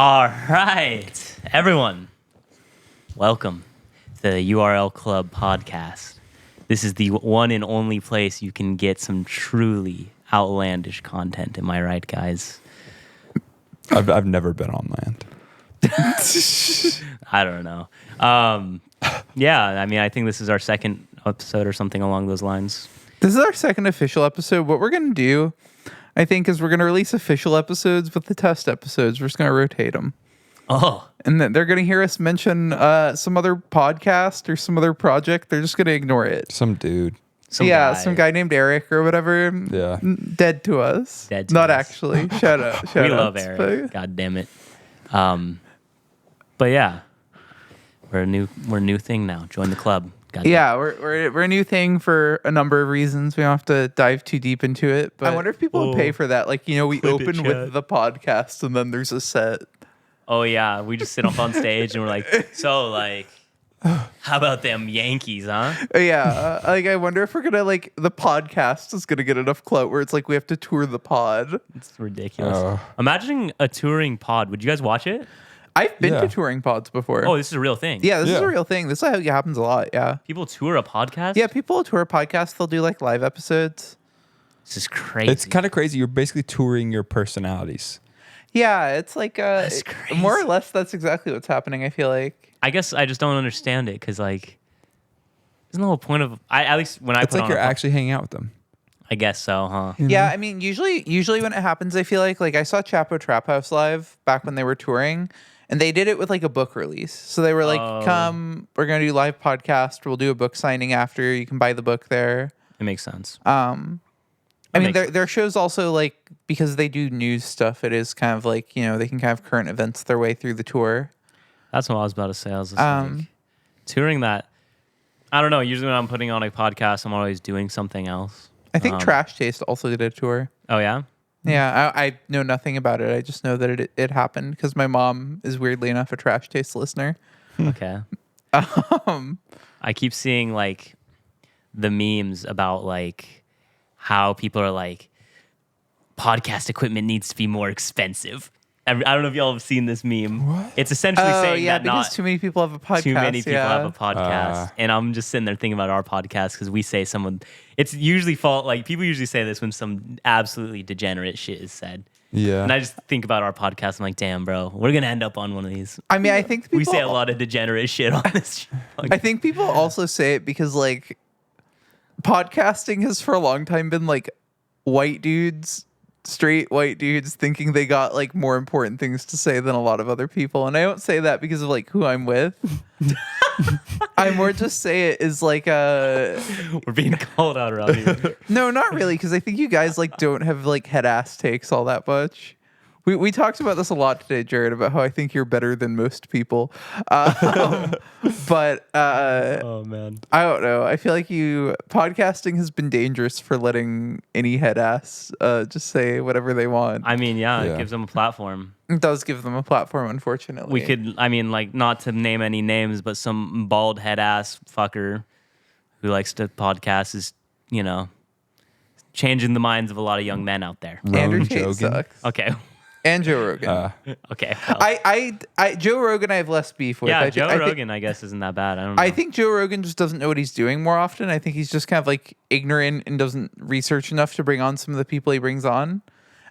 All right, everyone, welcome to the URL Club podcast. This is the one and only place you can get some truly outlandish content. Am I right, guys? I've never been on land. I don't know. Yeah, I mean, I think this is our second episode or something along those lines. This is our second official episode. What we're going to do, I think, is we're going to release official episodes with the test episodes. We're just going to rotate them. Oh, And then they're going to hear us mention some other podcast or some other project. They're just going to ignore it. Some dude. some guy named Eric or whatever. Yeah. Dead to us. Dead to Not us. actually. Shout out. We love Eric. God damn it. But yeah, we're a new thing now. Join the club. God damn. Yeah, we're a new thing for a number of reasons. We don't have to dive too deep into it. But I wonder if people would pay for that. Like, we Clip it, open Chad. with the podcast and then there's a set. Oh yeah, we just sit up on stage and we're like, so like, how about them Yankees, huh? Yeah, I wonder if we're gonna the podcast is gonna get enough clout where it's like we have to tour the pod. It's ridiculous. Imagining a touring pod. Would you guys watch it? I've been Yeah. to touring pods before. Oh, this is a real thing. yeah, this is Yeah. a real thing. This happens a lot. Yeah, People tour a podcast? yeah. People tour podcasts. They'll do live episodes. This is crazy. It's kind of crazy. You're basically touring your personalities. Yeah, it's That's crazy. more or less that's exactly what's happening. I feel like. I guess I just don't understand it because like, isn't the whole point of at least when I It's put like on you're a pod- actually hanging out with them. I guess so, huh? Yeah, I mean, usually when it happens, I feel like I saw Chapo Trap House live back when they were touring, and they did it with a book release. So they were like, Oh. "Come, we're gonna do live podcast. We'll do a book signing after. You can buy the book there." It makes sense. I mean, makes their shows also because they do news stuff. It is kind of they can kind of current events their way through the tour. That's what I was about to say. I was just like, touring that. I don't know. Usually when I'm putting on a podcast, I'm always doing something else. I think Trash Taste also did a tour. Oh yeah. Yeah, I know nothing about it. I just know that it happened because my mom is weirdly enough a Trash Taste listener. Okay. I keep seeing the memes about how people are podcast equipment needs to be more expensive. I don't know if y'all have seen this meme. What? It's essentially Oh saying yeah, that because not too many people have a podcast. too many people yeah. have a podcast. And I'm just sitting there thinking about our podcast because we say it's usually people usually say this when some absolutely degenerate shit is said. Yeah. And I just think about our podcast. I'm like, damn, bro, we're going to end up on one of these. I mean, I think people, We say a lot of degenerate shit on this show. I think people also say it because podcasting has for a long time been white dudes, straight white dudes thinking they got more important things to say than a lot of other people. And I don't say that because of who I'm with. I more just say it is We're being called out around here. no, not really, because I think you guys don't have head ass takes all that much. We talked about this a lot today, Jared, about how I think you're better than most people. But Oh, man. I don't know. I feel podcasting has been dangerous for letting any head ass just say whatever they want. I mean, yeah, Yeah. it gives them a platform. It does give them a platform, unfortunately. We could, not to name any names, but some bald head ass fucker who likes to podcast is, changing the minds of a lot of young men out there. Andrew Rogan Tate Jogan. sucks. Okay. And Joe Rogan. Okay. Well, I Joe Rogan I have less beef with. yeah, I Joe think, Rogan, I guess, isn't that bad. I don't know. I think Joe Rogan just doesn't know what he's doing more often. I think he's just kind of ignorant and doesn't research enough to bring on some of the people he brings on.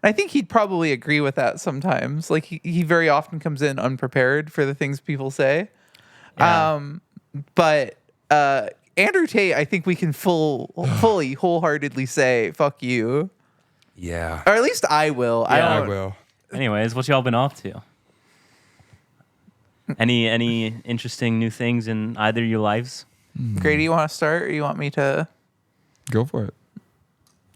And I think he'd probably agree with that sometimes. He very often comes in unprepared for the things people say. Yeah. But Andrew Tate, I think we can fully, wholeheartedly say, fuck you. Yeah. Or at least I will. Yeah. I don't, will. Anyways, what y'all been up to? Any interesting new things in either of your lives? Grady, you want to start or you want me to? Go for it.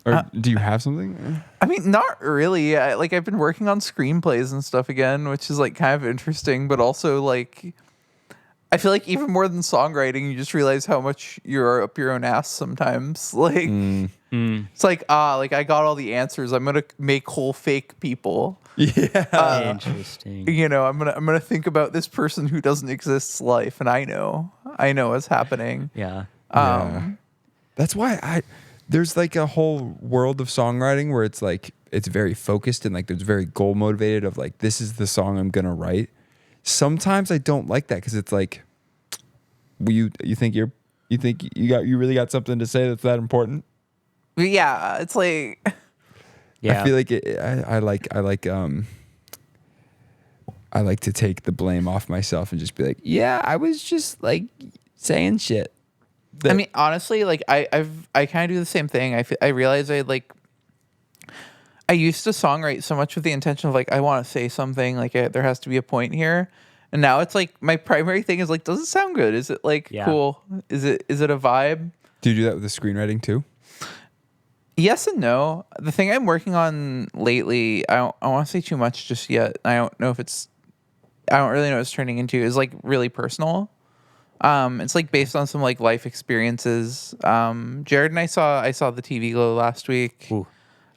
Or do you have something? I mean, not really. I've been working on screenplays and stuff again, which is kind of interesting, but also I feel even more than songwriting, you just realize how much you're up your own ass sometimes. It's I got all the answers. I'm gonna make whole fake people. Yeah. Interesting. I'm gonna think about this person who doesn't exist's life, and I know what's happening. Yeah. Yeah. That's why there's a whole world of songwriting where it's it's very focused and like it's very goal motivated of like this is the song I'm gonna write. Sometimes I don't like that because it's like, you think you really got something to say that's that important? Yeah, it's like Yeah. I feel like I like to take the blame off myself and just be like, yeah, I was just like saying shit. I mean, honestly, like I kind of do the same thing. I realize I used to songwrite so much with the intention of like I want to say something, like there has to be a point here, and now it's like my primary thing is like, does it sound good? Is it like cool? Is it a vibe? Do you do that with the screenwriting too? Yes and no. The thing I'm working on lately, I don't want to say too much just yet. I don't really know what it's turning into. Is like really personal. It's like based on some like life experiences. Jared and I saw the TV Glow last week. Ooh.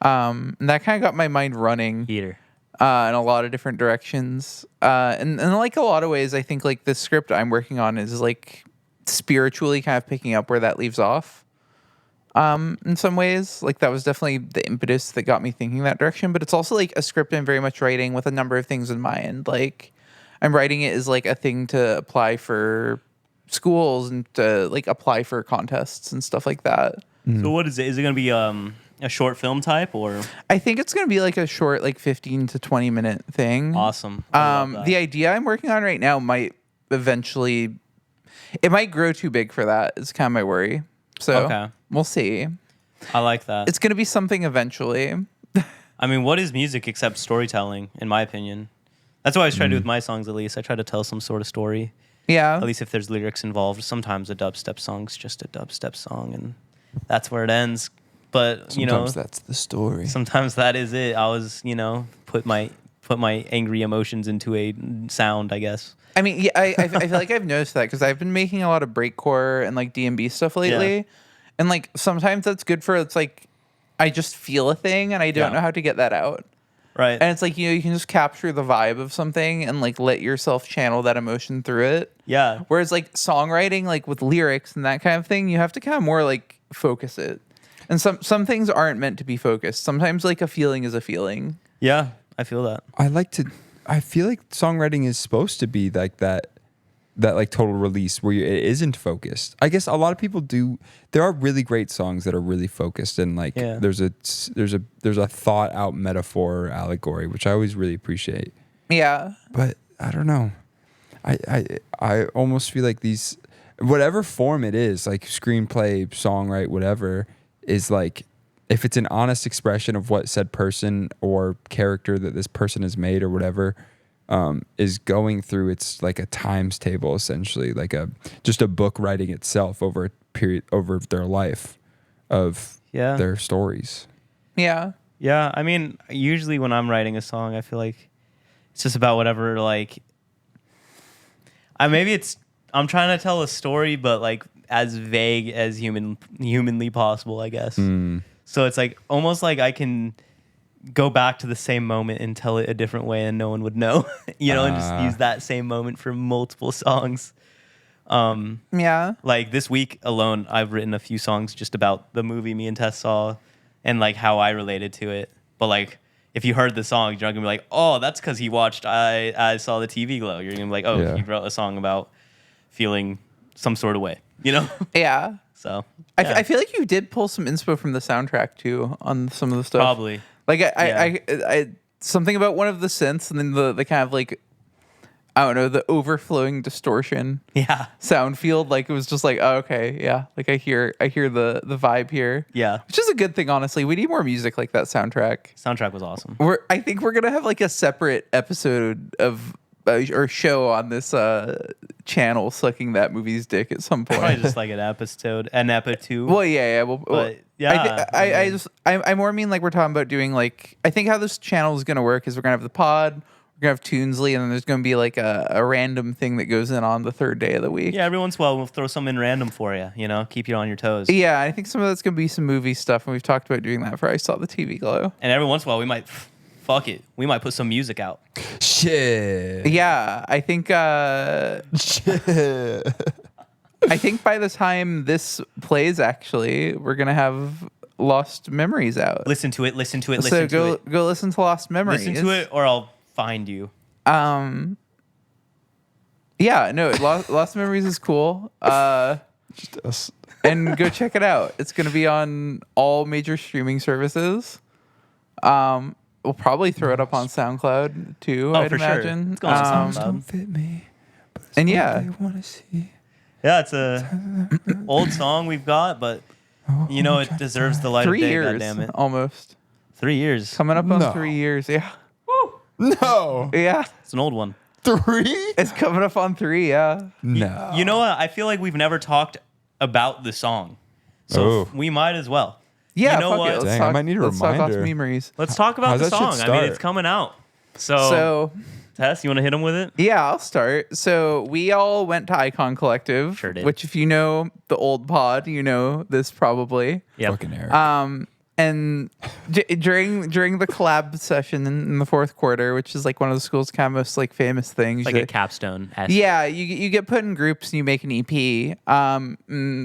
And that kind of got my mind running Heater. in a lot of different directions. And in like a lot of ways, I think like the script I'm working on is like spiritually kind of picking up where that leaves off. In some ways, like that was definitely the impetus that got me thinking that direction. But it's also like a script I'm very much writing with a number of things in mind. Like I'm writing it as like a thing to apply for schools and to like apply for contests and stuff like that. So what is it? Is it going to be a short film type or? I think it's going to be like a short, like 15 to 20 minute thing. Awesome. I love that. The idea I'm working on right now might eventually, it might grow too big for that. It's kind of my worry. So we'll see. I like that. It's going to be something eventually. I mean, what is music except storytelling, in my opinion? That's what I always try to do with my songs, at least. I try to tell some sort of story. Yeah. At least if there's lyrics involved. Sometimes a dubstep song's just a dubstep song, and that's where it ends. But, Sometimes that's the story. Sometimes that is it. I was, put my angry emotions into a sound, I guess. I mean, yeah, I feel like I've noticed that because I've been making a lot of breakcore and like D&B stuff lately. Yeah. And like sometimes that's good for, it's like I just feel a thing and I don't know how to get that out. Right. And it's like, you can just capture the vibe of something and like let yourself channel that emotion through it. Yeah. Whereas like songwriting, like with lyrics and that kind of thing, you have to kind of more like focus it. And some things aren't meant to be focused. Sometimes like a feeling is a feeling. Yeah, I feel that. I feel like songwriting is supposed to be like that like total release where it isn't focused. I guess a lot of people do. There are really great songs that are really focused and like there's a thought out metaphor or allegory, which I always really appreciate. Yeah. But I don't know. I almost feel like these, whatever form it is, like screenplay, songwrite, whatever, is like, if it's an honest expression of what said person or character that this person has made or whatever is going through, it's like a times table essentially, like just a book writing itself over a period over their life of their stories. Yeah. Yeah, I mean, usually when I'm writing a song, I feel like it's just about whatever, like, I'm trying to tell a story, but like as vague as humanly possible, I guess. So it's like almost like I can go back to the same moment and tell it a different way and no one would know, and just use that same moment for multiple songs. Like this week alone, I've written a few songs just about the movie me and Tess saw and like how I related to it. But like, if you heard the song, you're not gonna be like, oh, that's because he watched I Saw the TV Glow. You're gonna be like, oh, he wrote a song about feeling some sort of way, Yeah. So I feel like you did pull some inspo from the soundtrack too on some of the stuff. Probably. Like I something about one of the synths and then the kind of like, I don't know, the overflowing distortion sound field. Like it was just like, oh, okay, yeah. Like I hear the vibe here. Yeah. Which is a good thing, honestly. We need more music like that soundtrack. Soundtrack was awesome. I think we're gonna have like a separate episode of or show on this channel sucking that movie's dick at some point. Probably just like an episode. Well, yeah. But yeah, I more mean like we're talking about doing like, I think how this channel is gonna work is we're gonna have the pod, we're gonna have Toonsley, and then there's gonna be like a random thing that goes in on the third day of the week. Yeah, every once in a while we'll throw something random for you. Keep you on your toes. Yeah, I think some of that's gonna be some movie stuff, and we've talked about doing that for I Saw the TV Glow. And every once in a while we might. Fuck it. We might put some music out. Shit. Yeah, I think. I think by the time this plays, actually, we're gonna have Lost Memories out. Listen to it. Listen to it. So Listen to it. go listen to Lost Memories. Listen to it, or I'll find you. Yeah, no, Lost Memories is cool. Just us. And go check it out. It's going to be on all major streaming services. We'll probably throw it up on SoundCloud too. I'd for imagine. Sure. It's going on SoundCloud. Don't fit me. And yeah, I want to see. Yeah, it's a old song we've got, but you know it deserves the light 3 of day. years Goddammit. almost. 3 years. Coming up on No. 3 years. Yeah, No. yeah. It's an old one. 3? It's coming up on 3. Yeah. No. You know what? I feel like we've never talked about the song, so Oh. we might as well. Yeah. You know fuck what? It. Let's Dang, talk, I might need a let's talk reminder. Lost Memories. Let's talk about How's the that shit song. I mean, start? it's coming out. So Tess, you want to hit him with it? yeah, I'll start. So we all went to Icon Collective, Sure did. which if you know the old pod, you know this probably. Yep. Fucking Eric. And during the collab session in the fourth quarter, which is like one of the school's kind of most like famous things, Like a capstone. yeah, you get put in groups and you make an EP.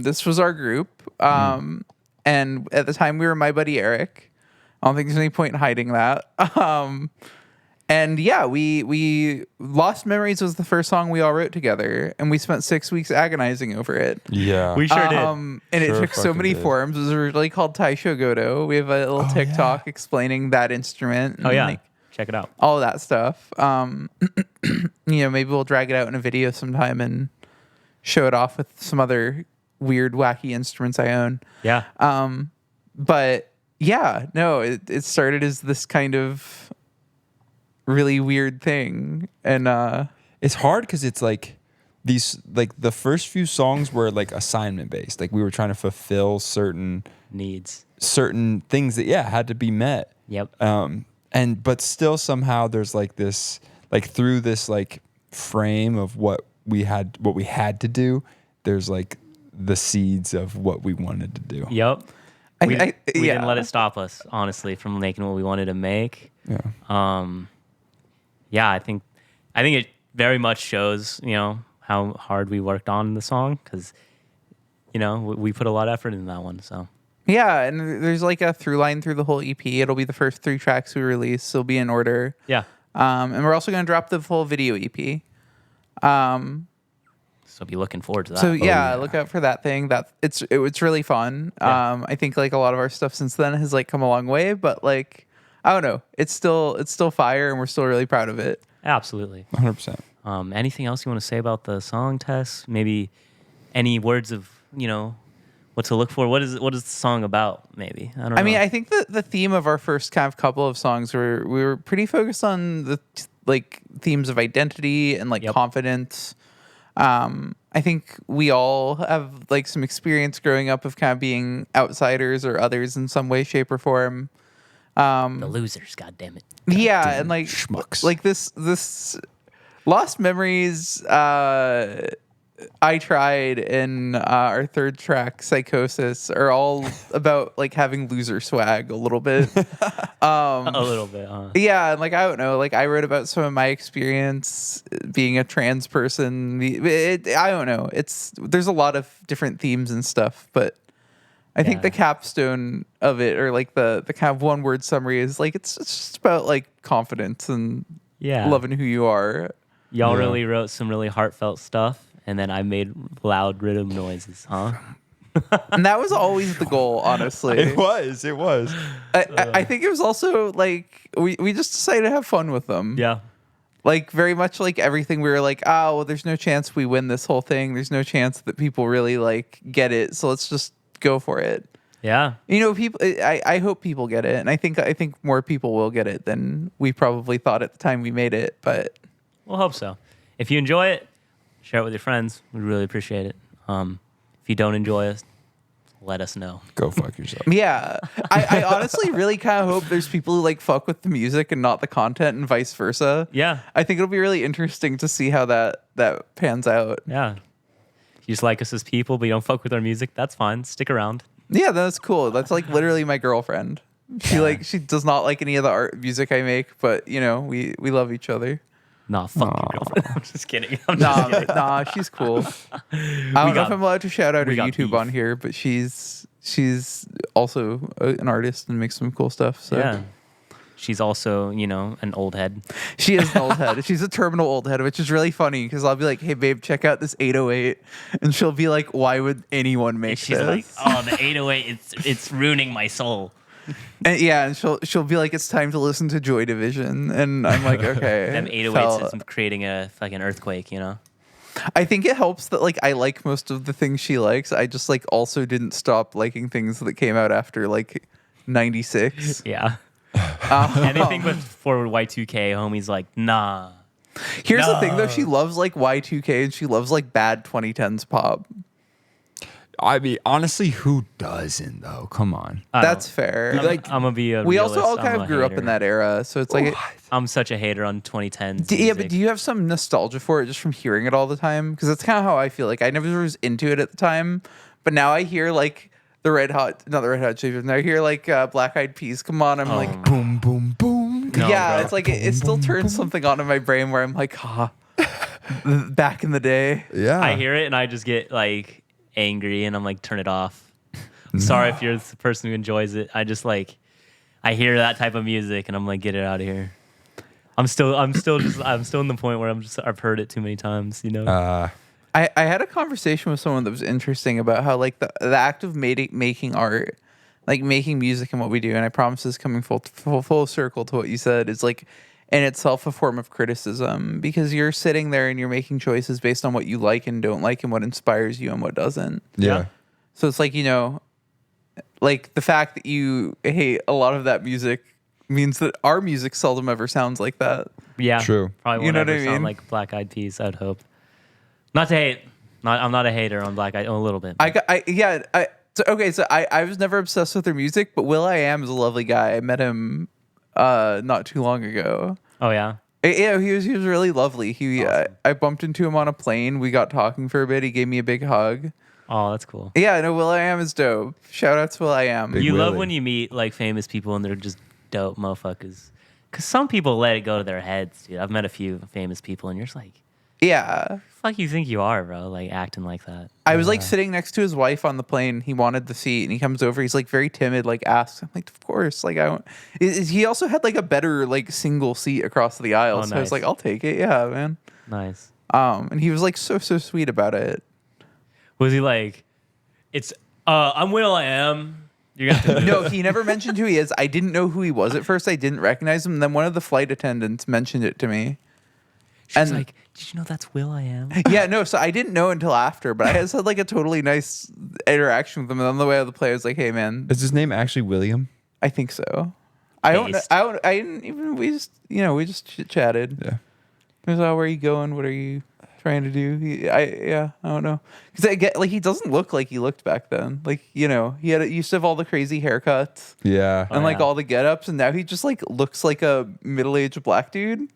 This was our group, and at the time we were My Buddy Eric. I don't think there's any point in hiding that. And yeah, we Lost Memories was the first song we all wrote together, and we spent 6 weeks agonizing over it. Yeah. We sure did. And it Sure took so fucking many did. forms. It was originally called Taisho Godo. We have a little TikTok explaining that instrument. And Oh yeah, like, check it out. all of that stuff. Maybe we'll drag it out in a video sometime and show it off with some other weird, wacky instruments I own. Yeah. But yeah, no, it started as this kind of really weird thing, and It's hard because it's like these, like the first few songs were like assignment based. Like we were trying to fulfill certain Needs. things that had to be met. Yep. But still somehow there's like this, like through this like frame of what we had to do, there's like the seeds of what we wanted to do. Yep. We yeah. didn't let it stop us, honestly, from making what we wanted to make. Yeah. Yeah, I think it very much shows, how hard we worked on the song, because, we put a lot of effort into that one. So Yeah, and there's like a through line through the whole EP. It'll be the first 3 tracks we release. It'll be in order. yeah, And we're also going to drop the full video EP. so be looking forward to that. So yeah, look out for that thing. That it's really fun. Yeah. I think like a lot of our stuff since then has like come a long way, but like I don't know, it's still fire, and we're still really proud of it. Absolutely. 100%. Anything else you want to say about the song, Tess? Maybe any words of what to look for? What is the song about? Maybe I don't know. I mean, I think the theme of our first kind of couple of songs we were pretty focused on the like themes of identity and like confidence. I think we all have like some experience growing up of kind of being outsiders or others in some way, shape, or form. the losers. God damn it. Yeah, and like schmucks. like this Lost Memories. I Tried in our third track, Psychosis, are all about like having loser swag a little bit. A little bit. Yeah, and like I don't know, like I wrote about some of my experience being a trans person. I don't know. There's a lot of different themes and stuff, but I think the capstone of it, or like the kind of one word summary, is like it's just about like confidence and loving who you are. Y'all really wrote some really heartfelt stuff, and then I made loud rhythm noises, huh? And that was always the goal, honestly. It was. I think it was also like we just decided to have fun with them. Yeah. Like very much like everything, we were like, oh, well, there's no chance we win this whole thing. There's no chance that people really like get it. So let's just go for it. Yeah. People. I hope people get it, and I think more people will get it than we probably thought at the time we made it. But We'll hope so. If you enjoy it, share it with your friends. We'd really appreciate it. If you don't enjoy us, let us know. Go fuck yourself. yeah, I honestly really kind of hope there's people who like fuck with the music and not the content, and vice versa. Yeah. I think it'll be really interesting to see how that pans out. Yeah. If you just like us as people, but you don't fuck with our music, that's fine. Stick around. Yeah, that's cool. That's like literally my girlfriend. She does not like any of the art music I make, but we love each other. Nah, fuck your girlfriend. I'm just kidding. I'm just kidding. Nah, she's cool. I don't know if I'm allowed to shout out her YouTube on here, but she's also an artist and makes some cool stuff. So yeah. She's also, an old head. She is an old head. She's a terminal old head, which is really funny because I'll be like, "Hey, babe, check out this 808," and she'll be like, "Why would anyone make She's this?" like, "Oh, the 808, it's ruining my soul." And she'll be like, "It's time to listen to Joy Division," and I'm like, "Okay." Them 808s is creating a fucking earthquake, I think it helps that like I like most of the things she likes. I just like also didn't stop liking things that came out after like 96. Yeah. Anything but forward Y2K, homie's like, nah. Here's the thing though, she loves like Y2K and she loves like bad 2010s pop. I mean, honestly, who doesn't though? Come on. That's fair. I'm gonna be a we realist. also all I'm kind a of grew up hater. in that era, so it's like I'm such a hater on 2010s. yeah, but do you have some nostalgia for it just from hearing it all the time? Because that's kind of how I feel. Like I never was into it at the time, but now I hear like not the Red Hot Chili Peppers. Now I hear like Black Eyed Peas. Come on, I'm like Boom, boom, boom. No, yeah, bro. it's like it still turns something on in my brain where I'm like, back in the day. Yeah. I hear it and I just get like angry and I'm like, turn it off. Sorry if you're the person who enjoys it. I just like, I hear that type of music and I'm like, get it out of here. I'm still in the point where I've heard it too many times, I had a conversation with someone that was interesting about how like the act of making art, like making music and what we do, and I promise this is coming full circle to what you said, is like in itself a form of criticism because you're sitting there and you're making choices based on what you like and don't like and what inspires you and what doesn't. Yeah. So it's like, like the fact that you hate a lot of that music means that our music seldom ever sounds like that. Yeah. True. Probably You won't know what ever I sound mean? like Black Eyed Peas, I'd hope. Not to hate. I'm not a hater on Black Eyed, a little bit. So I was never obsessed with their music, but will.i.am is a lovely guy. I met him not too long ago. Oh, yeah? Yeah, he was really lovely. Awesome. I bumped into him on a plane. We got talking for a bit. He gave me a big hug. Oh, that's cool. Yeah, no, will.i.am is dope. Shout out to will.i.am. Big You love Willie. when you meet like famous people and they're just dope motherfuckers. Because some people let it go to their heads, dude. I've met a few famous people and you're just like, Yeah. fuck you think you are, bro? Like acting like that. I was like sitting next to his wife on the plane. He wanted the seat, and he comes over. He's like very timid, like asks. I'm like, of course. Like I don't. He also had like a better like single seat across the aisle, Oh, so I was nice. like, I'll take it. Yeah, man. Nice. And he was like so sweet about it. Was he like, I'm will.i.am. You're gonna have to No, he never mentioned who he is. I didn't know who he was at first. I didn't recognize him. And then one of the flight attendants mentioned it to me. She's like, did you know that's will.i.am? Yeah, no, so I didn't know until after, but I just had like a totally nice interaction with him. And on the way out of the play, I was like, hey, man, Is his name actually William? I think so. I don't know. I didn't even, we just chatted. Yeah. He was, oh, where are you going? What are you trying to do? I don't know. Because I get, like, he doesn't look like he looked back then. Like, he used to have all the crazy haircuts Yeah. and like yeah. all the get-ups. And now he just like looks like a middle-aged black dude.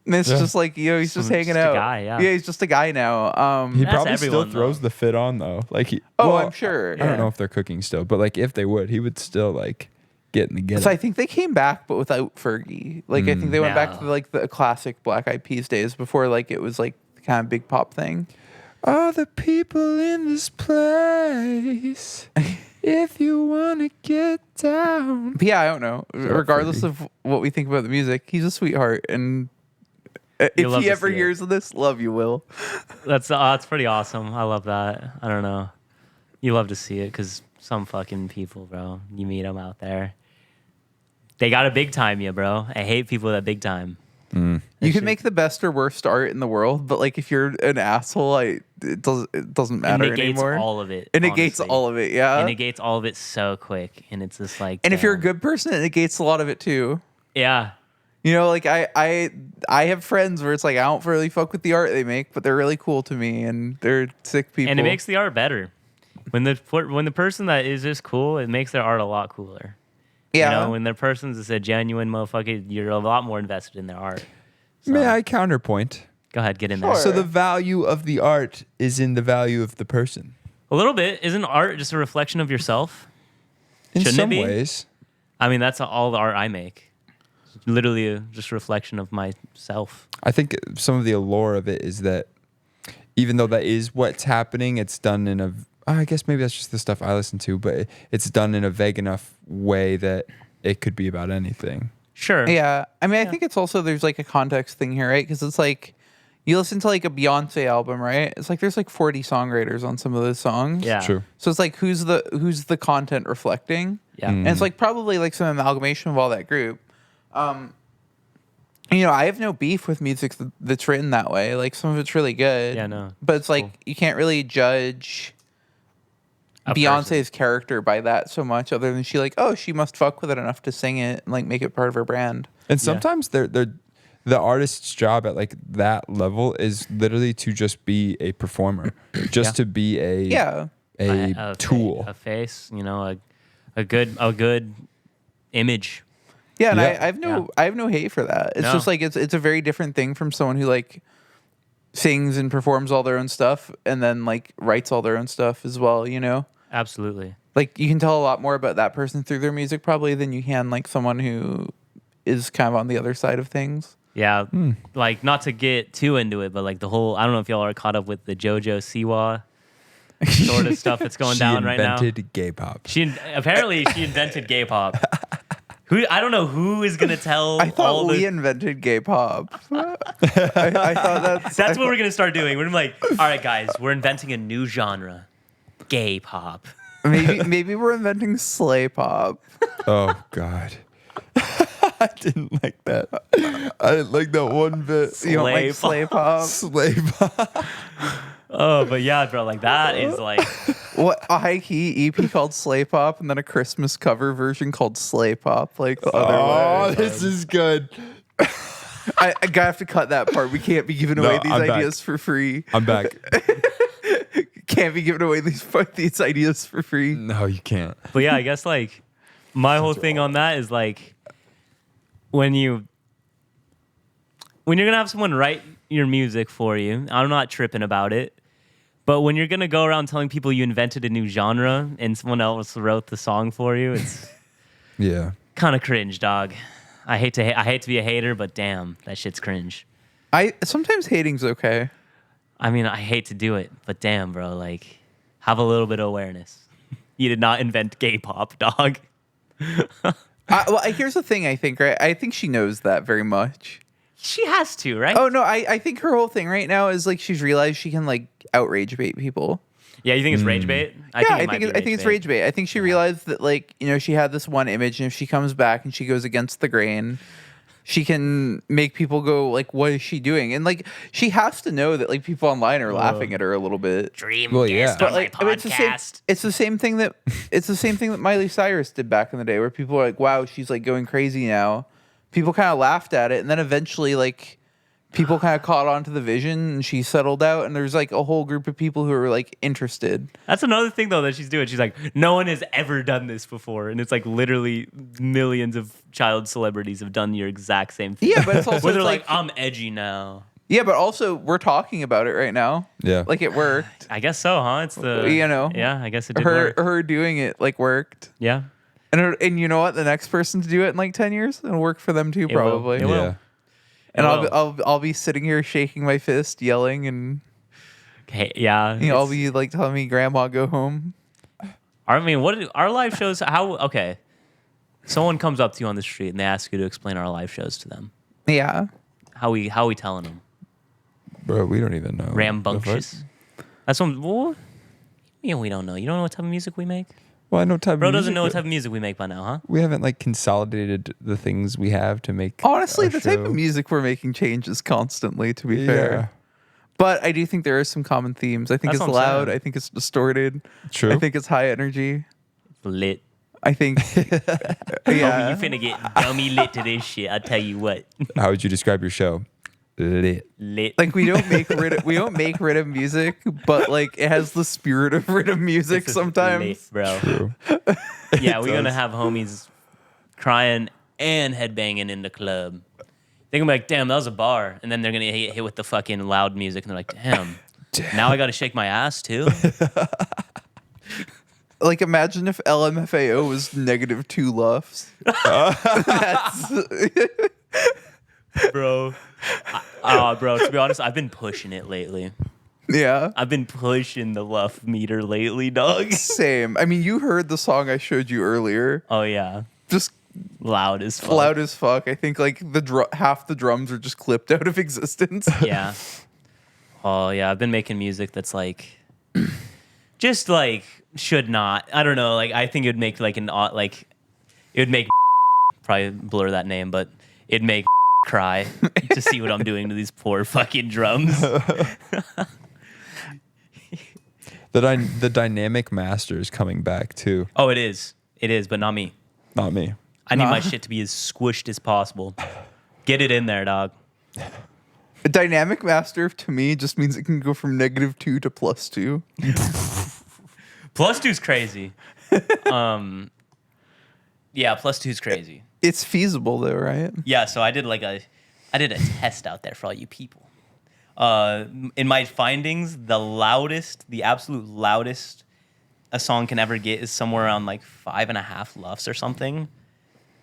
And it's just like, he's just hanging just a out. guy, yeah. Yeah, he's just a guy now. He That's probably still everyone, throws though. the fit on though. Like I'm sure. I don't know if they're cooking still, but like if they would, he would still like get in the get. So I think they came back, but without Fergie. Like I think they went back to like the classic Black Eyed Peas days before like it was like the kind of big pop thing. All the people in this place. If you wanna get down. But yeah, I don't know. Shout out Regardless Fergie. of what we think about the music, he's a sweetheart, and You'll if love he to ever see it. hears of this, love you, Will. That's pretty awesome. I love that. I don't know. You love to see it because some fucking people, bro, you meet them out there. They got to big time you, bro. I hate people that big time. You can make the best or worst art in the world, but like if you're an asshole, it doesn't matter It negates anymore. all of it. It negates honestly. all of it, yeah. It negates all of it so quick, and it's just like. And if you're a damn. good person, it negates a lot of it too. Yeah. Like I have friends where it's like I don't really fuck with the art they make, but they're really cool to me and they're sick people. And it makes the art better. When the person that is just cool, it makes their art a lot cooler. yeah. When the person's just a genuine motherfucker, you're a lot more invested in their art. So, May I counterpoint? go ahead, get in Sure. there. So the value of the art is in the value of the person. A little bit. Isn't art just a reflection of yourself? In Shouldn't it some be? ways. I mean, that's all the art I make. Literally just a reflection of myself. I think some of the allure of it is that even though that is what's happening, it's done in a, I guess maybe that's just the stuff I listen to, but it's done in a vague enough way that it could be about anything. Sure. Yeah. I mean, I think it's also, there's like a context thing here, right? Because it's like, you listen to like a Beyonce album, right? It's like there's like 40 songwriters on some of those songs. Yeah. True. So it's like, who's the content reflecting? Yeah. And it's like probably like some amalgamation of all that group. I have no beef with music that's written that way. Like some of it's really good. Yeah, no. But it's like Cool. you can't really judge A Beyonce's person. character by that so much, other than she must fuck with it enough to sing it and like make it part of her brand. And sometimes the artist's job at like that level is literally to just be a performer, just to be a tool, a face, a good image. Yeah, and Yeah. I have no hate for that. It's just like it's a very different thing from someone who like sings and performs all their own stuff and then like writes all their own stuff as well, Absolutely. Like you can tell a lot more about that person through their music probably than you can like someone who is kind of on the other side of things. Yeah, like not to get too into it, but like the whole, I don't know if y'all are caught up with the JoJo Siwa sort of stuff that's going down right now. She invented gay pop. Apparently she invented gay pop. I don't know who is gonna tell. I thought we invented gay pop. I thought that's what we're gonna start doing. We're gonna be like, all right, guys, we're inventing a new genre, gay pop. Maybe we're inventing slay pop. Oh God. I didn't like that. I didn't like that one bit. You don't like slay pop? Slay pop. Oh, but yeah, bro, like that is like what a high key EP called Slay Pop, and then a Christmas cover version called Slay Pop. Like the other way. This is good. I gotta have to cut that part. We can't be giving away these ideas for free. I'm back. Can't be giving away these ideas for free. No, you can't. But yeah, I guess like my whole thing on that is like when you're gonna have someone write your music for you, I'm not tripping about it. But when you're gonna go around telling people you invented a new genre and someone else wrote the song for you, it's kind of cringe, dog. I hate to be a hater, but damn, that shit's cringe. Sometimes hating's okay. I mean, I hate to do it, but damn, bro, like have a little bit of awareness. You did not invent gay pop, dog. Here's the thing. I think, right? I think she knows that very much. She has to, right? Oh no, I think her whole thing right now is like she's realized she can like outrage bait people. Yeah, you think it's rage bait? I think it's rage bait. I think she realized that like she had this one image, and if she comes back and she goes against the grain, she can make people go like, "What is she doing?" And like she has to know that like people online are laughing at her a little bit. Dream yeah. but like I mean, it's the same thing that Miley Cyrus did back in the day, where people were like, "Wow, she's like going crazy now." People kind of laughed at it, and then eventually, like, people kind of caught on to the vision, and she settled out, and there's, like, a whole group of people who are, like, interested. That's another thing, though, that she's doing. She's like, no one has ever done this before, and it's, like, literally millions of child celebrities have done your exact same thing. Yeah, but it's also... where they're like, I'm edgy now. Yeah, but also, we're talking about it right now. Yeah. Like, it worked. I guess so, huh? It's the... Yeah, I guess it did work. Her doing it, like, worked. Yeah. And you know what? The next person to do it in like 10 years, it'll work for them too, probably. It will. And I'll be sitting here shaking my fist, yelling, and okay, yeah. I'll be like telling me, "Grandma, go home." I mean, our live shows? Okay, someone comes up to you on the street and they ask you to explain our live shows to them. Yeah. How we telling them? Bro, we don't even know. Rambunctious. That's what. Well, we don't know. You don't know what type of music we make? Well, I know type Bro of music. doesn't know what type of music we make by now, huh? We haven't like consolidated the things we have to make. Honestly, the type show. of music we're making changes constantly, to be fair. But I do think there are some common themes. I think That's it's what I'm loud. saying. I think it's distorted. True. I think it's high energy. Lit. I think, Homie, you finna get dummy lit to this shit. I tell you what. How would you describe your show? Lit. Like we don't make rhythm music, but like it has the spirit of rhythm music This is sometimes. lit, bro. True. Yeah, we're gonna have homies crying and headbanging in the club. They're gonna be like, damn, that was a bar. And then they're gonna get hit with the fucking loud music and they're like, damn. Now I gotta shake my ass too. Like imagine if LMFAO was -2 LUFs. bro. Bro, to be honest, I've been pushing it lately. Yeah. I've been pushing the luff meter lately, dog. Same. I mean, you heard the song I showed you earlier. Oh, yeah. Just Loud as fuck. loud as fuck. I think like half the drums are just clipped out of existence. Yeah. Oh, yeah. I've been making music that's like, just like, should not. I don't know. Like, I think it would make like it would make probably blur that name, but it'd make cry to see what I'm doing to these poor fucking drums. The dynamic master is coming back too. Oh, it is. It is, but not me. Not me. I need my shit to be as squished as possible. Get it in there, dog. A dynamic master to me just means it can go from -2 to +2. +2's crazy. Yeah, +2's crazy. It's feasible though, right? Yeah, so I did a test out there for all you people. In my findings, the absolute loudest a song can ever get is somewhere around like 5.5 luffs or something.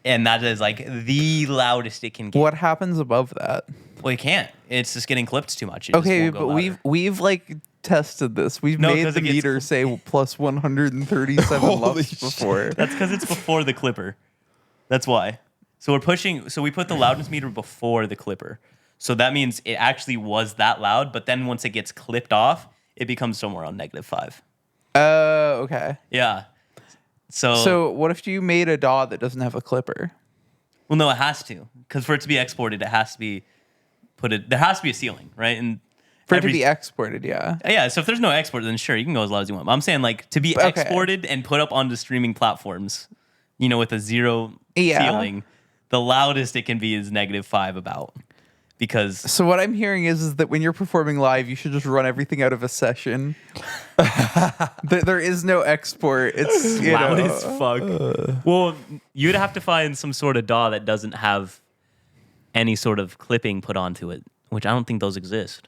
And that is like the loudest it can get. What happens above that? Well, you can't. It's just getting clipped too much. It just Okay, won't go but louder. we've like tested this. We've No, made 'cause the it gets meter say plus 137 Holy luffs before. That's because it's before the clipper. That's why. So we put the loudness meter before the clipper. So that means it actually was that loud, but then once it gets clipped off, it becomes somewhere around -5. Oh, okay. Yeah. So what if you made a DAW that doesn't have a clipper? Well, no, it has to. Because for it to be exported, it has to be there has to be a ceiling, right? And For it to be exported, yeah. Yeah, so if there's no export, then sure, you can go as loud as you want. But I'm saying like to be exported and put up onto streaming platforms, with a zero ceiling, the loudest it can be is -5 about. Because So what I'm hearing is that when you're performing live, you should just run everything out of a session. There is no export. It's loud as fuck. Well, you'd have to find some sort of DAW that doesn't have any sort of clipping put onto it, which I don't think those exist.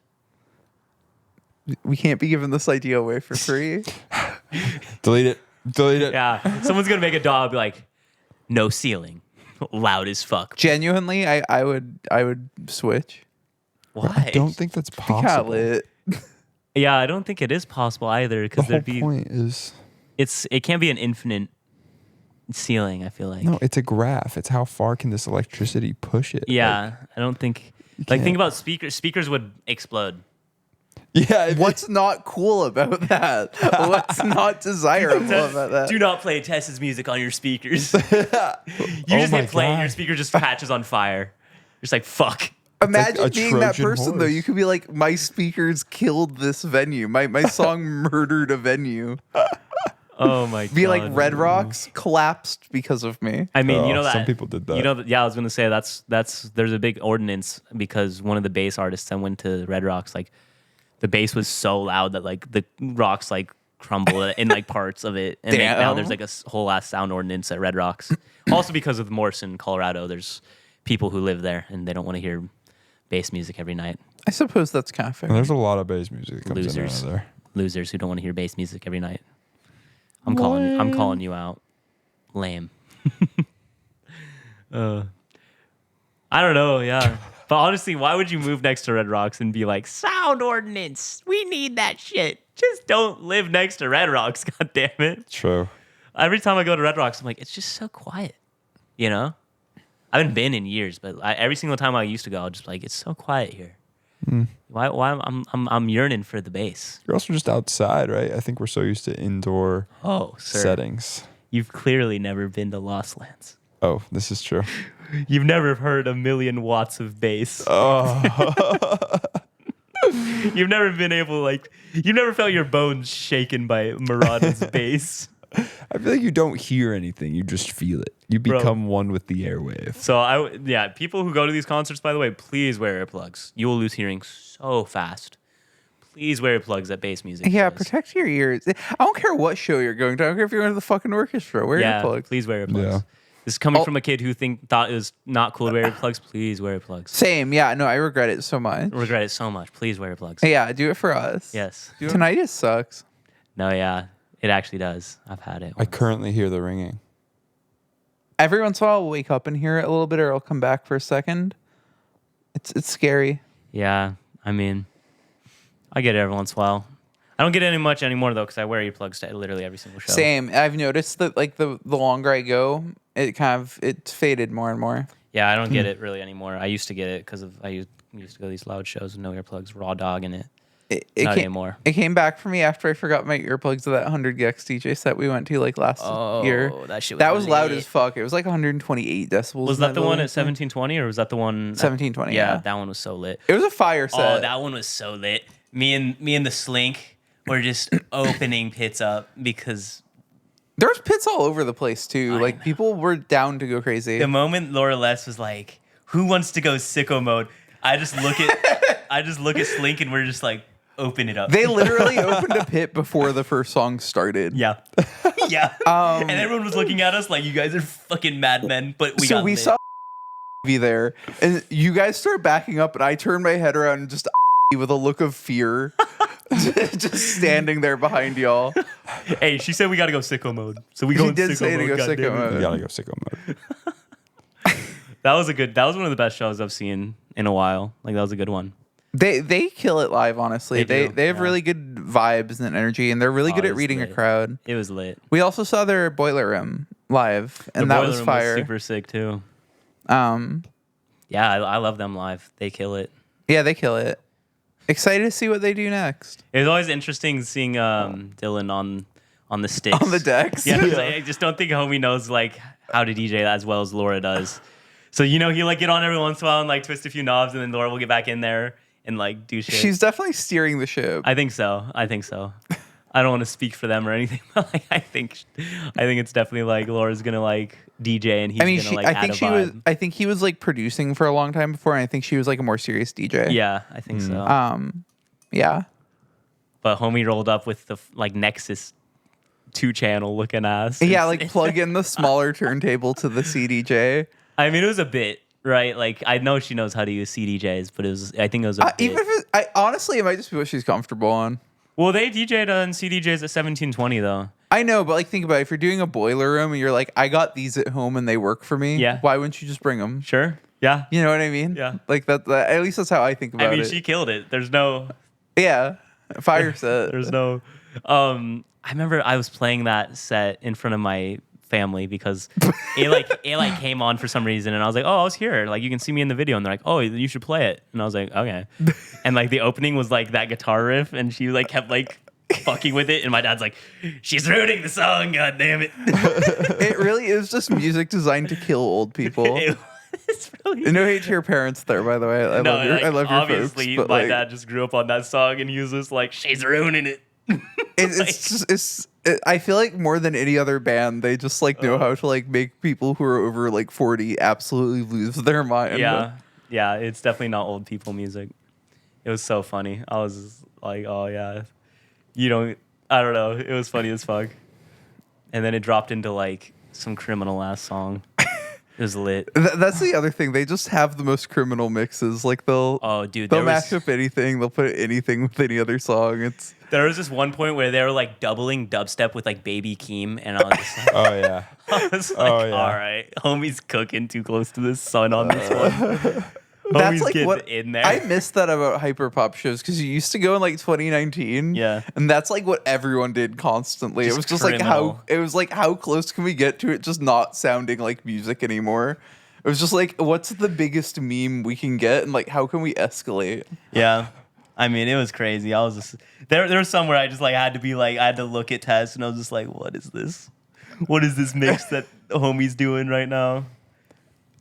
We can't be giving this idea away for free. Delete it. Yeah, someone's gonna make a DAW be like, no ceiling, loud as fuck. Genuinely, I would switch. Why? I don't think that's Got possible. lit. Yeah, I don't think it is possible either. The Because whole point is it can't be an infinite ceiling. I feel like. no, it's a graph. It's how far can this electricity push it? Yeah, I don't think. Like, can't- think about speakers. Speakers would explode. Yeah. What's not cool about that? What's not desirable about that? Do not play Tessa's music on your speakers. You just my hit play and your God. speaker just catches on fire. You're just like, fuck. Imagine a being that Trojan person though. horse. You could be like, my speakers killed this venue. My song murdered a venue. Oh my god. Be like Red Rocks collapsed because of me. I mean, you Oh, know that some people did that. You know, yeah, I was gonna say there's a big ordinance because one of the bass artists that went to Red Rocks, like the bass was so loud that like the rocks like crumble in like parts of it, and now Damn. there's like a whole ass sound ordinance at Red Rocks. Also because of Morrison, Colorado, there's people who live there and they don't want to hear bass music every night. I suppose that's kind of fair. And there's a lot of bass music that comes Losers. in and out of there. Losers who don't want to hear bass music every night. I'm calling you out. Lame. I don't know, yeah. But honestly, why would you move next to Red Rocks and be like, sound ordinance? We need that shit. Just don't live next to Red Rocks, god damn it. True. Every time I go to Red Rocks, I'm like, it's just so quiet. I haven't been in years, but every single time I used to go, I'll just be like, it's so quiet here. Why I'm yearning for the bass. You're also just outside, right? I think we're so used to indoor Oh, sir. settings. You've clearly never been to Lost Lands. Oh, this is true. You've never heard 1,000,000 watts of bass. Oh, You've never been able, you've never felt your bones shaken by Murada's bass. I feel like you don't hear anything. You just feel it. You Bro. become one with the airwave. So, people who go to these concerts, by the way, please wear earplugs. You will lose hearing so fast. Please wear earplugs at bass music Yeah, shows. protect your ears. I don't care what show you're going to. I don't care if you're going to the fucking orchestra. Wear Yeah, earplugs. please wear earplugs. Yeah. This is coming from a kid who thought it was not cool to wear earplugs. Please wear earplugs. Same. Yeah. No, I regret it so much. Regret it so much. Please wear earplugs. Yeah, do it for us. Yes. Tinnitus sucks. No, yeah. It actually does. I've had it. I currently hear the ringing. Every once in a while, I'll wake up and hear it a little bit, or I'll come back for a second. It's scary. Yeah, I mean, I get it every once in a while. I don't get it much anymore though, because I wear earplugs to literally every single show. Same. I've noticed that like the longer I go, it's faded more and more. Yeah, I don't get it really anymore. I used to get it because I used to go to these loud shows with no earplugs, raw dog in it. Not anymore. It came back for me after I forgot my earplugs to that 100 Gecs DJ set we went to like last year. That was loud as fuck. It was like 128 decibels. Was that the one at 1720 or was that the one? 1720. Yeah, that one was so lit. It was a fire set. Oh, that one was so lit. Me and the Slink were just opening pits up because there was pits all over the place too. Like people were down to go crazy. The moment Laura Les was like, "Who wants to go sicko mode?" I just look at Slink and we're just like, open it up. They literally opened a pit before the first song started. Yeah. Yeah. And everyone was looking at us like, you guys are fucking madmen, but we got lit. saw there, and you guys start backing up, and I turned my head around and just with a look of fear, just standing there behind y'all. Hey, she said we gotta go sicko mode. So we go in sicko mode. We gotta go sicko mode. That was one of the best shows I've seen in a while. Like that was a good one. They kill it live, honestly. They have really good vibes and energy, and they're really good at reading lit. a crowd. It was lit. We also saw their Boiler Room live, and that was fire. Was super sick too. Yeah, I love them live. They kill it. Yeah, they kill it. Excited to see what they do next. It was always interesting seeing Dylan on the sticks. On the decks. Yeah, I just don't think homie knows like how to DJ as well as Laura does. So he like get on every once in a while and like twist a few knobs, and then Laura will get back in there and like do shit. She's definitely steering the ship. I think so. I don't want to speak for them or anything, but like I think it's definitely like Laura's gonna like DJ and he's gonna like add a vibe. I think he was like producing for a long time before, and I think she was like a more serious DJ. Yeah, I think so. Yeah. But homie rolled up with the like Nexus 2-channel looking ass. Yeah, like plug in the smaller turntable to the CDJ. I mean, it was a bit, right? Like, I know she knows how to use CDJs, but I think it was a bit. Even if honestly, it might just be what she's comfortable on. Well, they DJ'd on CDJs at 1720, though. I know, but like, think about it. If you're doing a boiler room and you're like, I got these at home and they work for me. Yeah. Why wouldn't you just bring them? Sure. Yeah. You know what I mean? Yeah. Like that at least that's how I think about it. I mean, she killed it. There's no. Yeah. Fire set. There's no. I remember I was playing that set in front of my family because it came on for some reason, and I was like, oh, I was here, like you can see me in the video, and they're like, oh, you should play it, and I was like, okay. And like the opening was like that guitar riff, and she like kept like fucking with it, and my dad's like, she's ruining the song, god damn it. It really is just music designed to kill old people. It's really no hate to your parents there, by the way. I love your obviously folks, my dad just grew up on that song, and he was just like, she's ruining it. I feel like more than any other band, they just like know how to like make people who are over like 40 absolutely lose their mind. Yeah, it's definitely not old people music. It was so funny. I was like, oh yeah, I don't know. It was funny as fuck. And then it dropped into like some criminal ass song. It was lit. That's the other thing. They just have the most criminal mixes. Like they'll mash up anything. They'll put anything with any other song. There was this one point where they were like doubling dubstep with like Baby Keem, and I was just like, oh yeah, I was like, all right, homie's cooking too close to the sun on this one. That's like what in there. I missed that about hyperpop shows because you used to go in like 2019. Yeah, and that's like what everyone did constantly. It was just criminal. like how close can we get to it just not sounding like music anymore? It was just like, what's the biggest meme we can get, and like how can we escalate? Yeah. I mean, it was crazy. I was just there was somewhere I just like had to look at Tess, and I was just like, what is this? What is this mix that the homie's doing right now?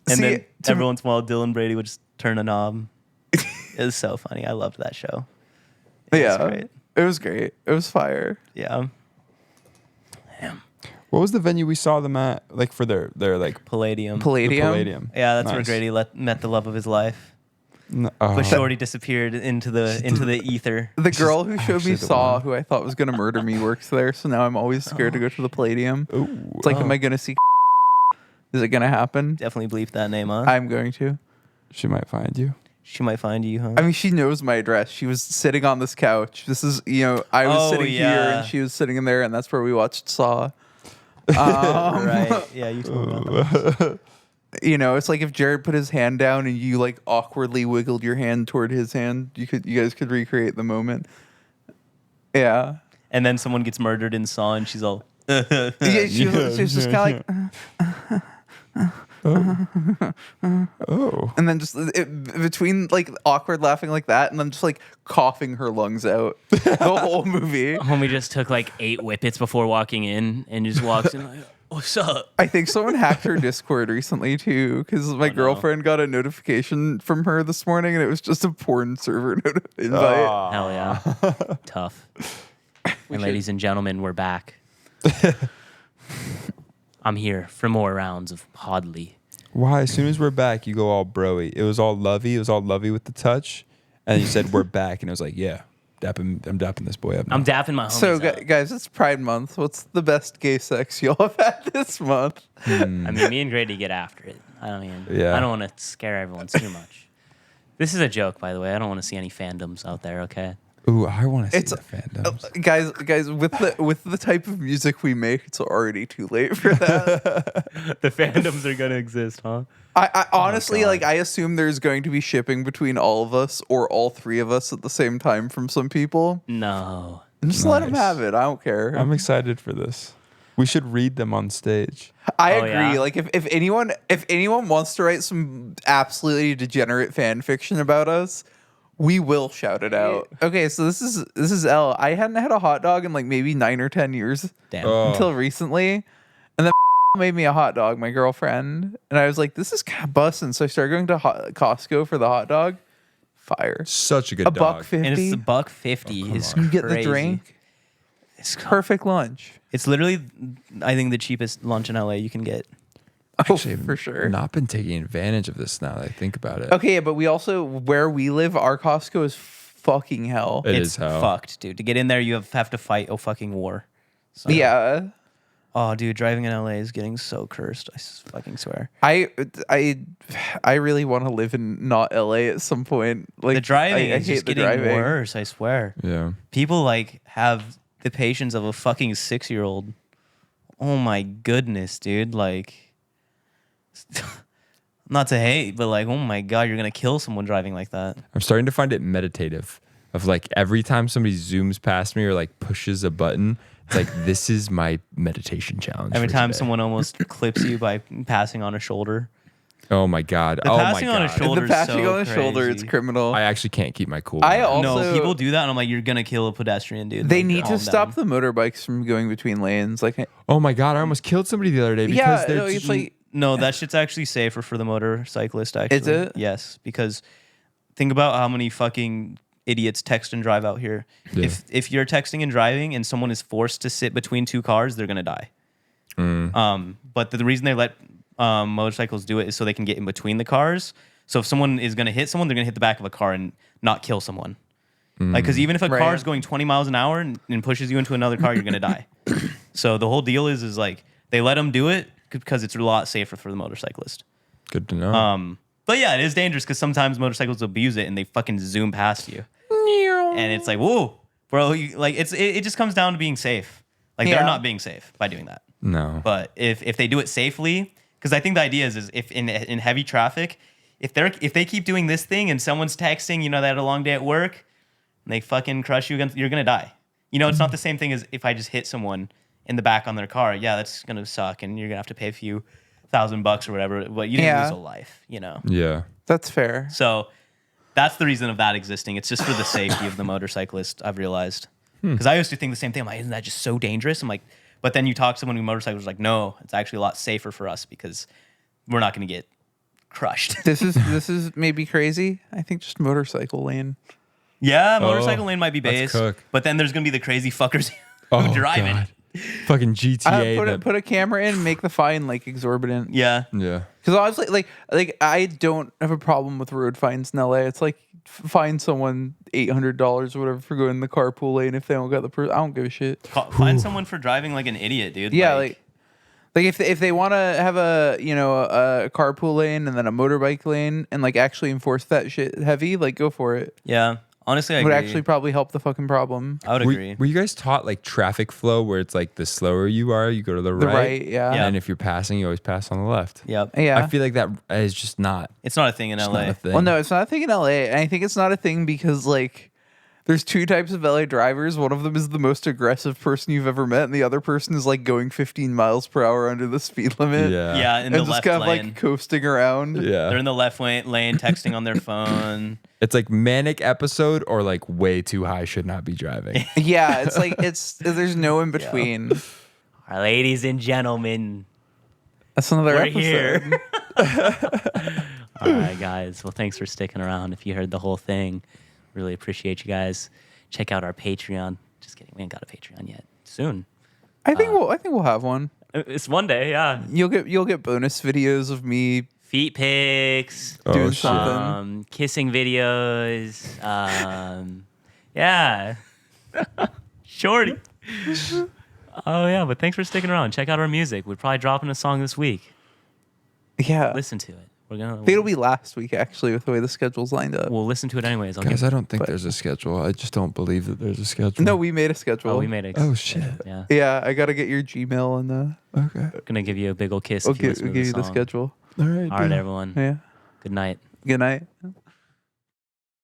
And then every once in a while, Dylan Brady would just turn a knob. It was so funny. I loved that show. It was great. It was fire. Yeah. Damn. What was the venue we saw them at? Like for their like Palladium. Palladium. Yeah, that's where Grady met the love of his life. But Shorty disappeared into the ether. The girl who showed me Saw, who I thought was gonna murder me, works there. So now I'm always scared to go to the Palladium. Ooh, it's like, am I gonna see? Is it gonna happen? Definitely bleep that name, huh? I'm going to. She might find you. She might find you, huh? I mean, she knows my address. She was sitting on this couch. This is, I was sitting here and she was sitting in there, and that's where we watched Saw. Right. Yeah, you told me about that. It's like if Jared put his hand down and you like awkwardly wiggled your hand toward his hand, you guys could recreate the moment. Yeah. And then someone gets murdered in Saw, and she's all. Yeah, she's just kind of like. Oh. And then just between like awkward laughing like that, and then just like coughing her lungs out the whole movie. Homie just took like 8 whippets before walking in, and just walks in like, "What's up?" I think someone hacked her Discord recently too, because my girlfriend got a notification from her this morning, and it was just a porn server invite. Hell yeah, tough. And ladies and gentlemen, we're back. I'm here for more rounds of Podly. Why? As soon as we're back, you go all broy. It was all lovey. It was all lovey with the touch. And you said, we're back. And I was like, yeah, I'm dapping this boy up now. I'm dapping my homies So, up. guys, it's Pride Month. What's the best gay sex y'all have had this month? I mean, me and Grady get after it. I don't want to scare everyone too much. This is a joke, by the way. I don't want to see any fandoms out there, okay? Ooh, I want to see the fandoms. Guys, with the type of music we make, it's already too late for that. The fandoms are going to exist, huh? I honestly, I assume there's going to be shipping between all of us or all 3 of us at the same time from some people. No. And just let them have it. I don't care. I'm excited for this. We should read them on stage. I agree. Yeah? Like if anyone wants to write some absolutely degenerate fan fiction about us, we will shout it out. Okay, so this is L. I hadn't had a hot dog in like maybe 9 or 10 years. Damn. Until recently. And then made me a hot dog, my girlfriend. And I was like, this is kind of busting. So I started going to Costco for the hot dog. Fire. Such a good dog. $1.50. And it's $1.50. It's You get the crazy. drink. It's Perfect lunch. It's literally, I think, the cheapest lunch in LA you can get. Actually, for sure. Not been taking advantage of this now that I think about it. Okay, but we also, where we live, our Costco is fucking hell. It It's is hell. fucked, dude. To get in there, you have to fight a fucking war. So, Yeah. Oh, dude, driving in LA is getting so cursed. I fucking swear. I really want to live in not LA at some point. Like The driving I is hate just the getting driving. worse, I swear. Yeah. People like have the patience of a fucking 6-year-old. Oh my goodness, dude. Like, not to hate, but like, oh my God, you're going to kill someone driving like that. I'm starting to find it meditative. Of like every time somebody zooms past me or like pushes a button, it's like this is my meditation challenge. Every for time today. someone almost clips you by passing on a shoulder. Oh my God. The Oh my passing on a God. shoulder- The passing so on the shoulder, it's crazy. criminal. I actually can't keep my cool. I now. also- No, people do that, and I'm like, you're gonna kill a pedestrian, dude. They Like, need to calm stop down. the motorbikes from going between lanes. Like, Oh my God. I almost killed somebody the other day because yeah, they're no, it's just, like No, that shit's actually safer for the motorcyclist. Actually, Is it? Yes, because think about how many fucking idiots text and drive out here. Yeah. If you're texting and driving, and someone is forced to sit between 2 cars, they're gonna die. But the reason they let motorcycles do it is so they can get in between the cars. So if someone is gonna hit someone, they're gonna hit the back of a car and not kill someone. Like, because even if a car Right. is going 20 miles an hour and pushes you into another car, you're gonna die. So the whole deal is like they let them do it because it's a lot safer for the motorcyclist. good to know. But yeah, it is dangerous because sometimes motorcycles abuse it and they fucking zoom past you. And it's like, whoa, bro, it just comes down to being safe. Like, Yeah. they're not being safe by doing that. No. But if they do it safely, because I think the idea is if in heavy traffic, if they keep doing this thing and someone's texting, they had a long day at work, and they fucking crush you, you're gonna die. It's not the same thing as if I just hit someone in the back on their car. Yeah, that's gonna suck, and you're gonna have to pay a few $1,000 or whatever. But you didn't Yeah. lose a life, Yeah. that's fair. So that's the reason of that existing. It's just for the safety of the motorcyclist, I've realized. Because I used to think the same thing. I'm like, isn't that just so dangerous? I'm like, but then you talk to someone who motorcycles, like, no, it's actually a lot safer for us because we're not going to get crushed. This is maybe crazy. I think just motorcycle lane. Yeah, motorcycle lane might be let's base, cook. but then there's going to be the crazy fuckers who drive God. it. Fucking GTA. Put a camera in, make the fine like exorbitant. Yeah. Yeah. Because honestly, like I don't have a problem with road fines in LA. It's like fine someone $800 or whatever for going in the carpool lane if they don't got the I don't give a shit. Find someone for driving like an idiot, dude. Yeah, like if they want to have a a carpool lane and then a motorbike lane and like actually enforce that shit heavy, like go for it. Yeah. Honestly, I would agree. actually probably help the fucking problem. I would agree. Were you guys taught like traffic flow where it's like the slower you are, you go to the The right? right, yeah. Yeah. And if you're passing, you always pass on the left. Yep. Yeah. I feel like that is just not, It's not a thing in it's LA. not a thing. Well, no, it's not a thing in LA. And I think it's not a thing because, like, there's two types of LA drivers. One of them is the most aggressive person you've ever met, and the other person is like going 15 miles per hour under the speed limit. Yeah. Yeah, in And the just left kind of lane. like coasting around. Yeah. They're in the left lane texting on their phone. It's like manic episode or like way too high, should not be driving. Yeah, it's like there's no in between. Our ladies and gentlemen, That's another we're episode. here. All right, guys. Well, thanks for sticking around. If you heard the whole thing, really appreciate you guys. Check out our Patreon. Just kidding, we ain't got a Patreon yet. Soon. I think we'll have one. It's one day, yeah. You'll get bonus videos of me Feet pics, doing shit. something. kissing videos. Yeah. Shorty. Oh, yeah, but thanks for sticking around. Check out our music. We're probably dropping a song this week. Yeah. Listen to it. I think it'll be last week actually with the way the schedule's lined up. We'll listen to it anyways. Guys, I don't think there's a schedule. I just don't believe that there's a schedule. No, we made a schedule. we made it. Oh, shit. Yeah. Yeah, I gotta get your Gmail and Okay. Gonna give you a big old kiss. I'll if you give listen to you the song. schedule. All right. All right, deal. everyone. Yeah. Good night. Good night.